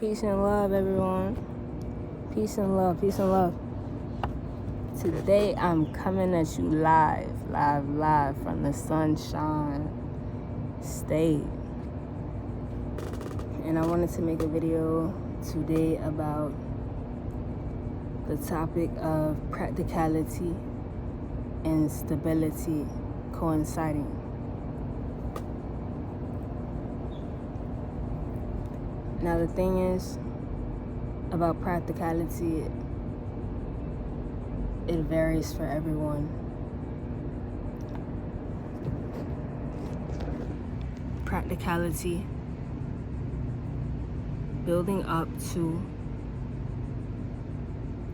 Peace and love, everyone. Peace and love, peace and love. Today I'm coming at you live from the Sunshine State. And I wanted to make a video today about the topic of practicality and stability coinciding. Now the thing is about practicality, it varies for everyone. Practicality, building up to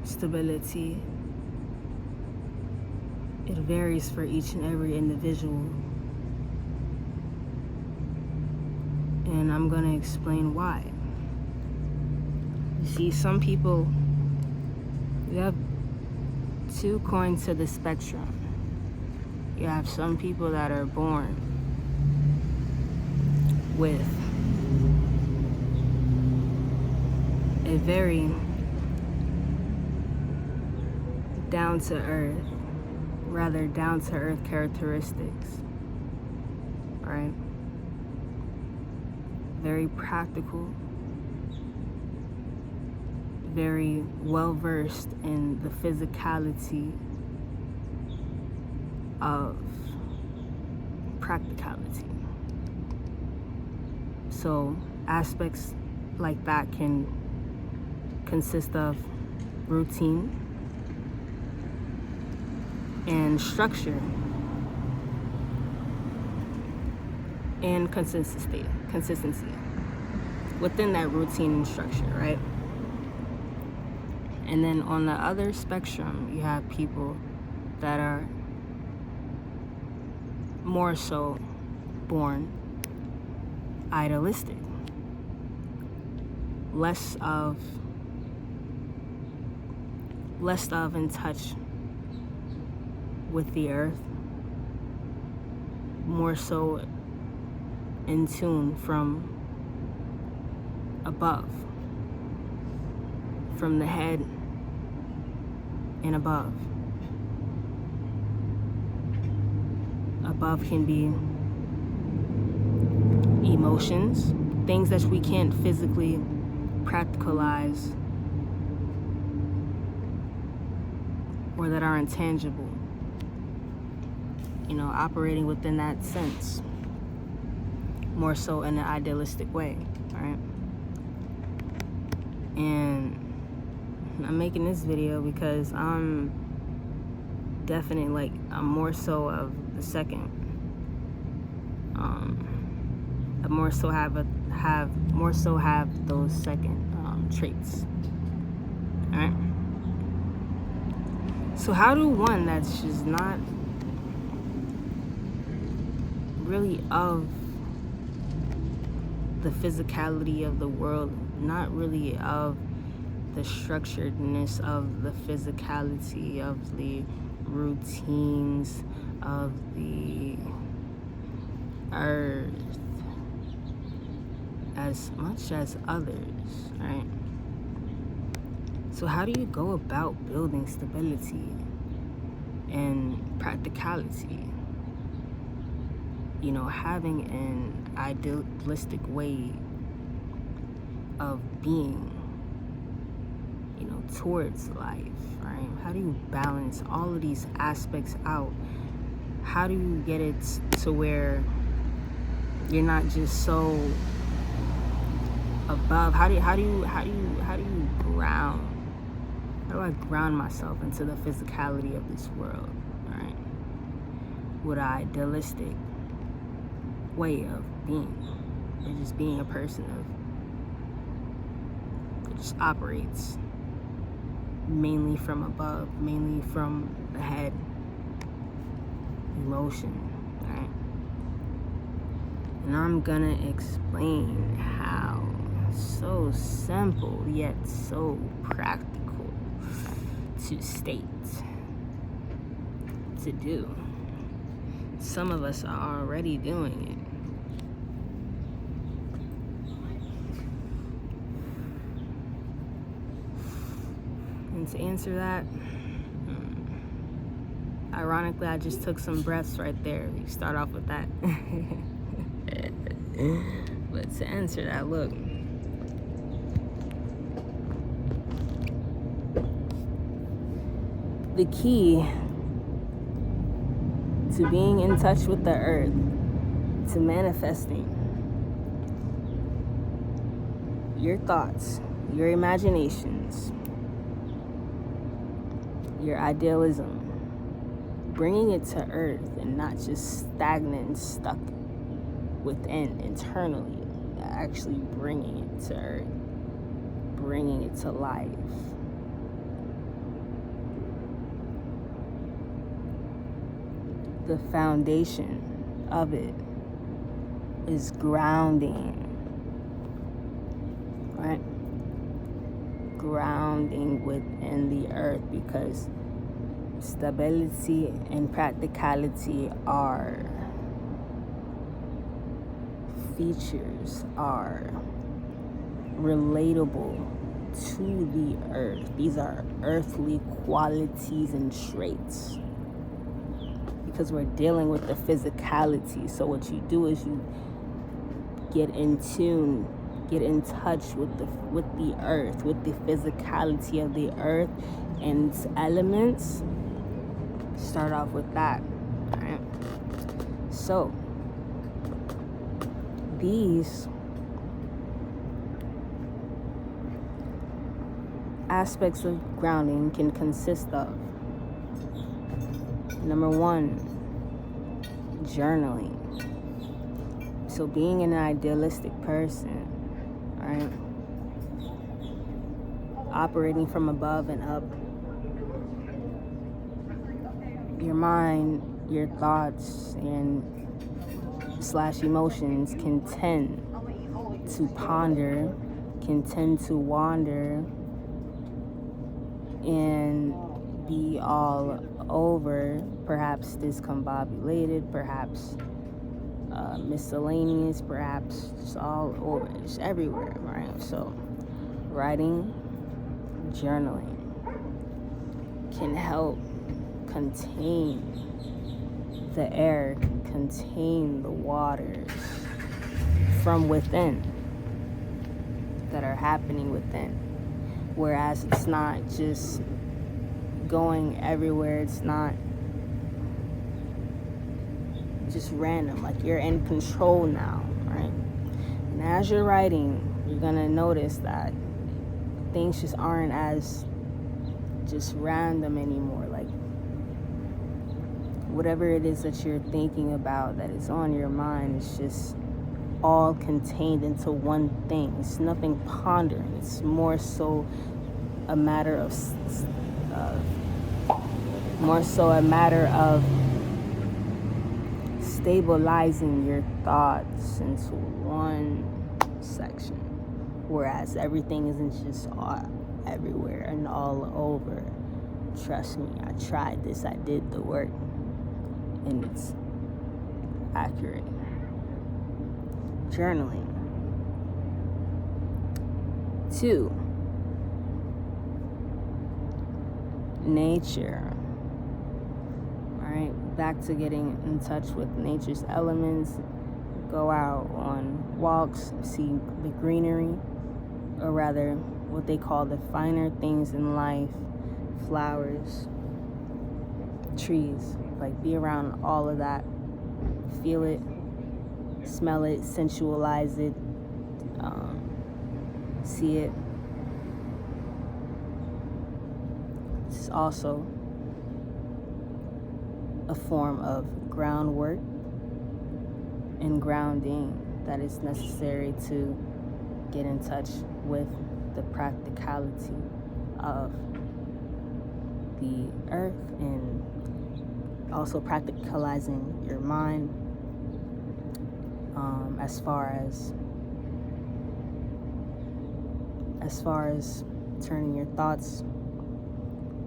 stability, it varies for each and every individual. And I'm going to explain why. You see, some people, you have two coins to the spectrum. You have some people that are born with a very down to earth characteristics, right? Very practical, very well versed in the physicality of practicality. So aspects like that can consist of routine and structure and consistency within that routine and structure, right? And then on the other spectrum, you have people that are more so born idealistic, less of in touch with the earth, more so in tune from above, from the head and above. Above can be emotions, things that we can't physically practicalize or that are intangible, operating within that sense, more so in an idealistic way, right? And I'm making this video because I'm more so of the second. I more so have those second traits. All right. So how do one that's just not really of the physicality of the world, not really of the structuredness of the physicality, of the routines of the earth, as much as others, right? So how do you go about building stability and practicality? Having an idealistic way of being, towards life, right? How do you balance all of these aspects out? How do you get it to where you're not just so above? How do you ground? How do I ground myself into the physicality of this world, right? With an idealistic way of being, or just being a person that just operates mainly from above, mainly from the head, emotion, right? And I'm gonna explain how, so simple yet so practical to state, to do. Some of us are already doing it. And to answer that, ironically, I just took some breaths right there. We start off with that. But to answer that, look. The key to being in touch with the earth, to manifesting your thoughts, your imaginations, your idealism, bringing it to earth and not just stagnant and stuck within internally, actually bringing it to earth, bringing it to life. The foundation of it is grounding, right? Grounding within the earth, because stability and practicality are features, are relatable to the earth. These are earthly qualities and traits, because we're dealing with the physicality. So what you do is you get in tune, get in touch with the earth, with the physicality of the earth and its elements. Start off with that. All right. So these aspects of grounding can consist of: number one, journaling. So being an idealistic person, right? Operating from above and up, your mind, your thoughts, and / emotions can tend to ponder, can tend to wander, and be all over, perhaps discombobulated, perhaps miscellaneous, perhaps just all over, just everywhere, right? So writing, journaling can help contain the air, contain the waters from within that are happening within. Whereas it's not just going everywhere, it's not just random, like you're in control now, right? And as you're writing, you're gonna notice that things just aren't as just random anymore. Like whatever it is that you're thinking about, that is on your mind, it's just all contained into one thing. It's nothing pondering. It's more so a matter of stabilizing your thoughts into one section, whereas everything isn't just all everywhere and all over. Trust me, I tried this, I did the work, and it's accurate. Journaling. 2, nature. All right, back to getting in touch with nature's elements. Go out on walks, see the greenery, or rather what they call the finer things in life, flowers, trees. Like, be around all of that, feel it, smell it, sensualize it, see it. It's also a form of groundwork and grounding that is necessary to get in touch with the practicality of the earth, and also practicalizing your mind, as far as turning your thoughts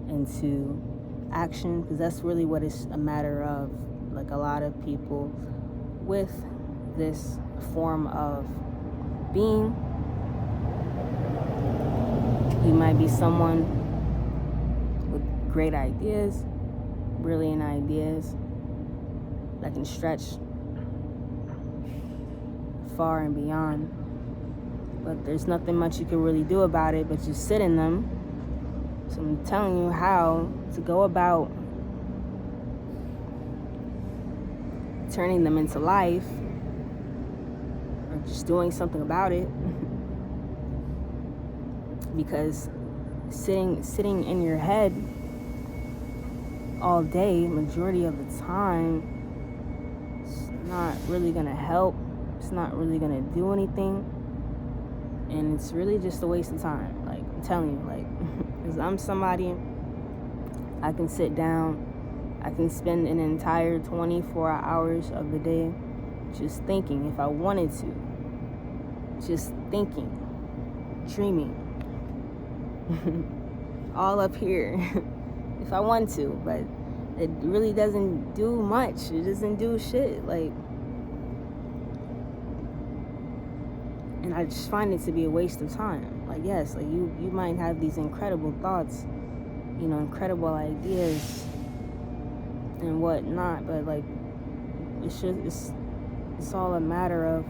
into action, because that's really what it's a matter of. Like, a lot of people with this form of being, you might be someone great ideas, brilliant ideas that can stretch far and beyond. But there's nothing much you can really do about it but just sit in them. So I'm telling you how to go about turning them into life, or just doing something about it. Because sitting in your head all day, majority of the time, it's not really gonna help. It's not really gonna do anything, and it's really just a waste of time. Like, I'm telling you, like, because I'm somebody, I can sit down, I can spend an entire 24 hours of the day just thinking if I wanted to. Just thinking, dreaming. All up here if I want to, but it really doesn't do much. It doesn't do shit. Like, and I just find it to be a waste of time. Like, yes, like you might have these incredible thoughts, incredible ideas and whatnot, but like it's all a matter of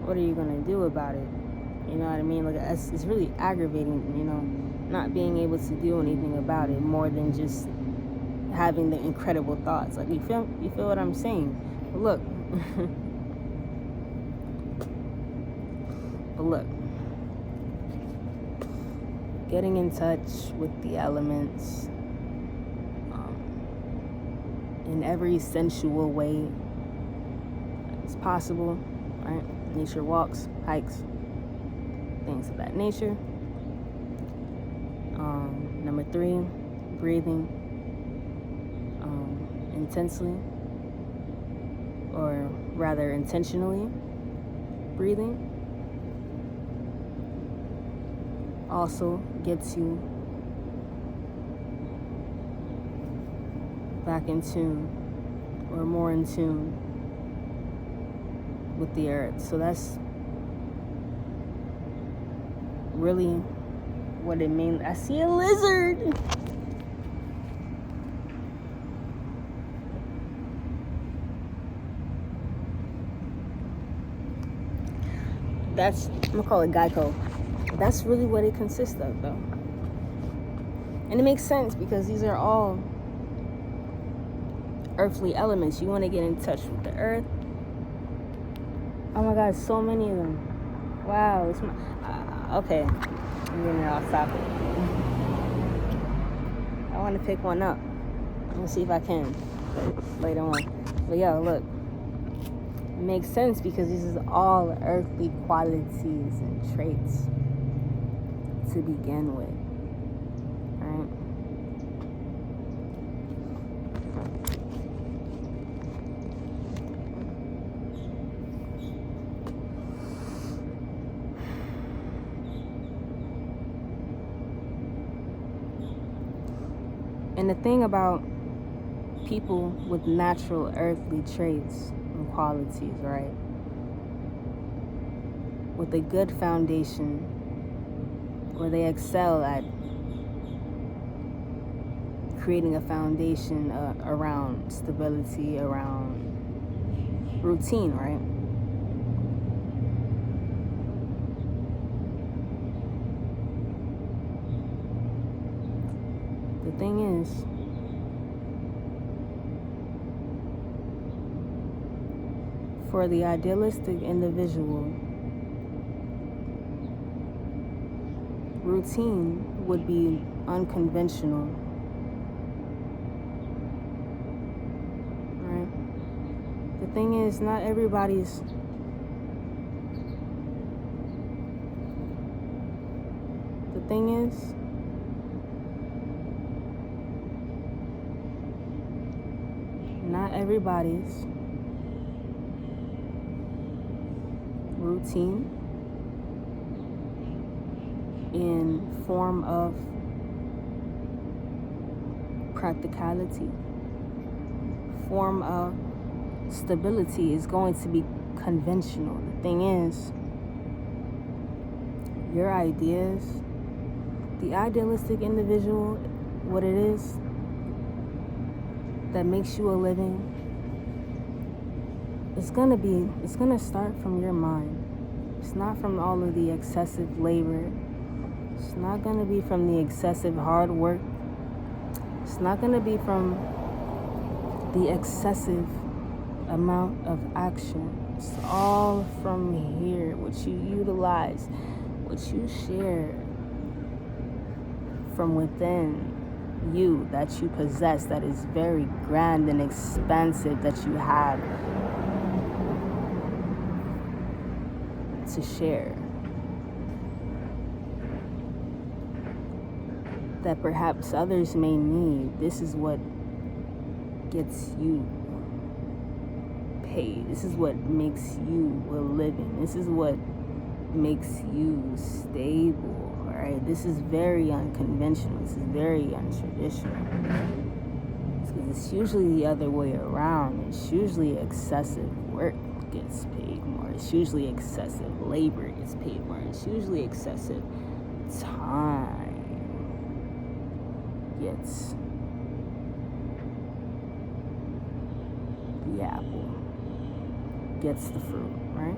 what are you gonna do about it. You know what I mean? Like, it's really aggravating, not being able to do anything about it, more than just having the incredible thoughts. Like, you feel what I'm saying? But look, getting in touch with the elements in every sensual way as possible, right? Nature walks, hikes, things of that nature. Number 3, breathing intensely, or rather intentionally breathing, also gets you back in tune, or more in tune with the earth. So that's really what it means. I see a lizard. I'm gonna call it Geico. That's really what it consists of, though. And it makes sense because these are all earthly elements. You want to get in touch with the earth. Oh my God, so many of them. Wow. Okay. I'm getting off topic. I want to pick one up. I'm going to see if I can later on. But yo, look. It makes sense because this is all earthly qualities and traits to begin with. Right? And the thing about people with natural earthly traits and qualities, right? With a good foundation, where they excel at creating a foundation around stability, around routine, right? The thing is, for the idealistic individual, routine would be unconventional, right? The thing is, not everybody's routine in form of practicality, form of stability is going to be conventional. The thing is, your ideas, the idealistic individual what it is that makes you a living, it's gonna start from your mind. It's not from all of the excessive labor. It's not gonna be from the excessive hard work. It's not gonna be from the excessive amount of action. It's all from here, what you utilize, what you share from within you that you possess, that is very grand and expansive, that you have to share, that perhaps others may need. This is what gets you paid. This is what makes you a living. This is what makes you stable. All right, this is very unconventional. This is very untraditional. It's usually the other way around. It's usually excessive work gets paid more. It's usually excessive labor gets paid more. It's usually excessive time gets the apple, gets the fruit, right?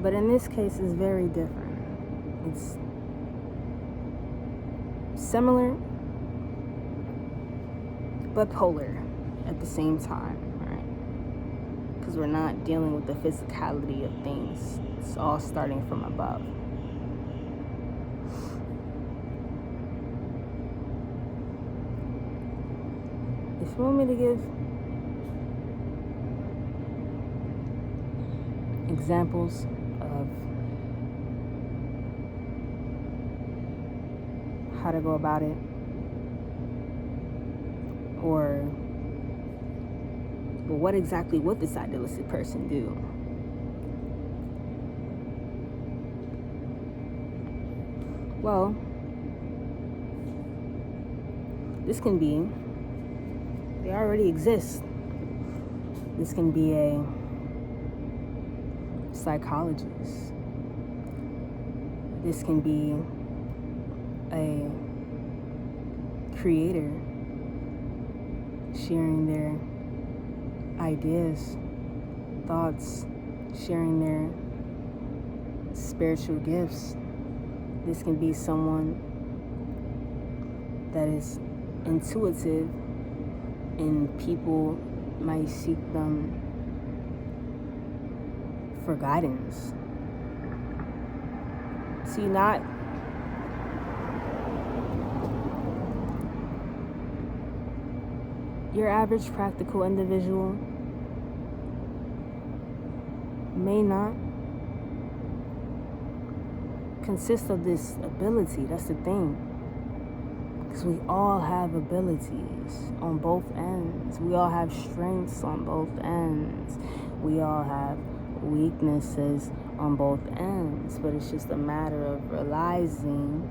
But in this case, it's very different. It's similar, but polar at the same time, right? Because we're not dealing with the physicality of things. It's all starting from above. If you want me to give examples of how to go about it, or what exactly would this idealistic person do? Well, this can be, they already exist. This can be a psychologist. This can be a creator sharing their ideas, thoughts, sharing their spiritual gifts. This can be someone that is intuitive and people might seek them for guidance. See, not your average practical individual may not consist of this ability. That's the thing. Because we all have abilities on both ends. We all have strengths on both ends. We all have weaknesses on both ends. But it's just a matter of realizing,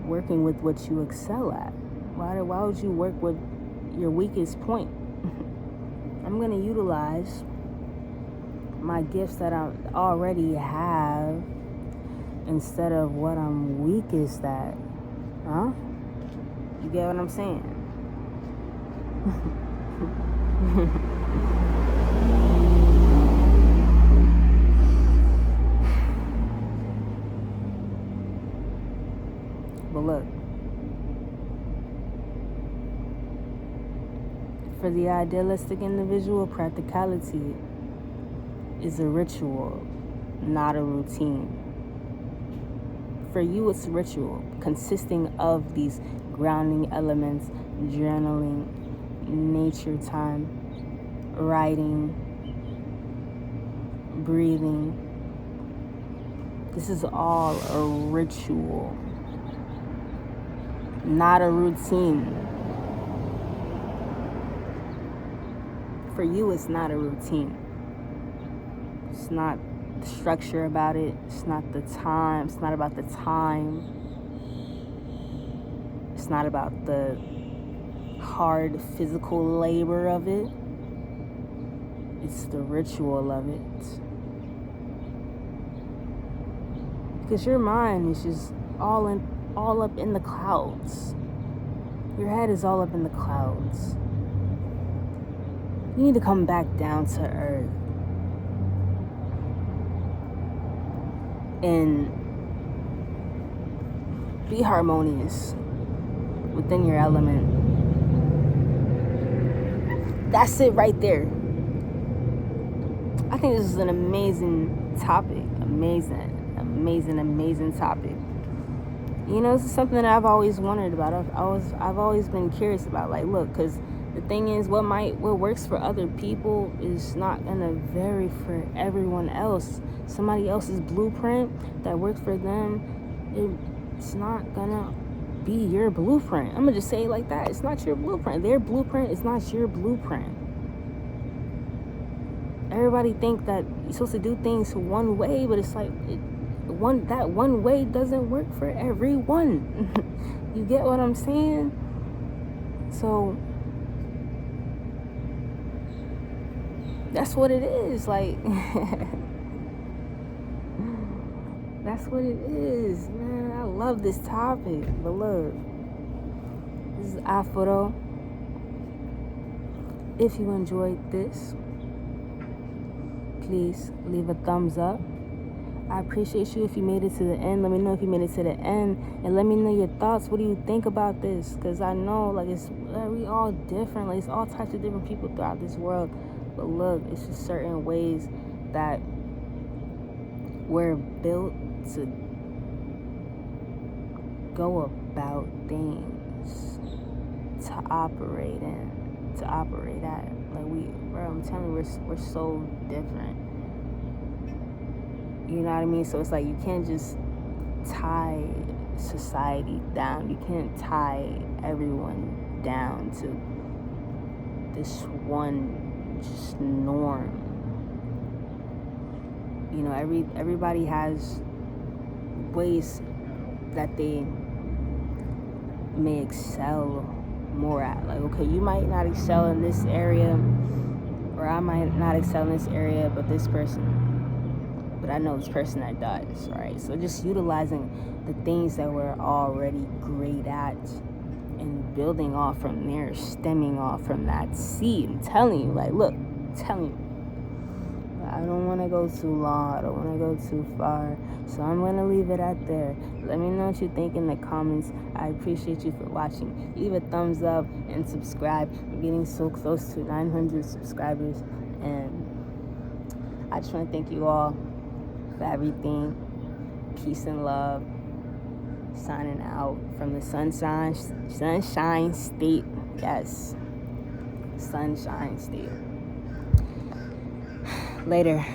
working with what you excel at. Why would you work with your weakest point? I'm going to utilize my gifts that I already have instead of what I'm weakest at. Huh? You get what I'm saying? But look, for the idealistic individual, practicality is a ritual, not a routine. For you, it's a ritual consisting of these grounding elements: journaling, nature time, writing, breathing. This is all a ritual, not a routine. For you, it's not a routine. It's not the structure about it. It's not the time. It's not about the time. It's not about the hard physical labor of it. It's the ritual of it. Because your mind is just all up in the clouds. Your head is all up in the clouds. You need to come back down to earth and be harmonious within your element. That's it right there. I think this is an amazing topic. Amazing topic. You know, this is something that I've always wondered about. I've always been curious about. Like, look, because the thing is, what works for other people is not gonna vary for everyone else. Somebody else's blueprint that works for them, it's not gonna be your blueprint. I'm gonna just say it like that. It's not your blueprint. Their blueprint is not your blueprint. Everybody think that you're supposed to do things one way, but it's like that one way doesn't work for everyone. You get what I'm saying? So that's what it is. Like, that's what it is, man. I love this topic. But look, this is Afuro. If you enjoyed this, please leave a thumbs up. I appreciate you if you made it to the end. Let me know if you made it to the end, and let me know your thoughts. What do you think about this? Because I know, like, we all different. Like, it's all types of different people throughout this world. But look, it's just certain ways that we're built to go about things, to operate at. Like, I'm telling you, we're so different. You know what I mean? So it's like, you can't just tie society down. You can't tie everyone down to this one just norm. You know, everybody has ways that they may excel more at. Like, okay, you might not excel in this area, or I might not excel in this area, but I know this person that does, right? So just utilizing the things that we're already great at and building off from there, stemming off from that seed. I'm telling you, like, look, I'm telling you, I don't want to go too long. I don't want to go too far. So I'm going to leave it at there. Let me know what you think in the comments. I appreciate you for watching. Leave a thumbs up and subscribe. I'm getting so close to 900 subscribers. And I just want to thank you all for everything. Peace and love. Signing out from the Sunshine State. Yes. Sunshine State. Later.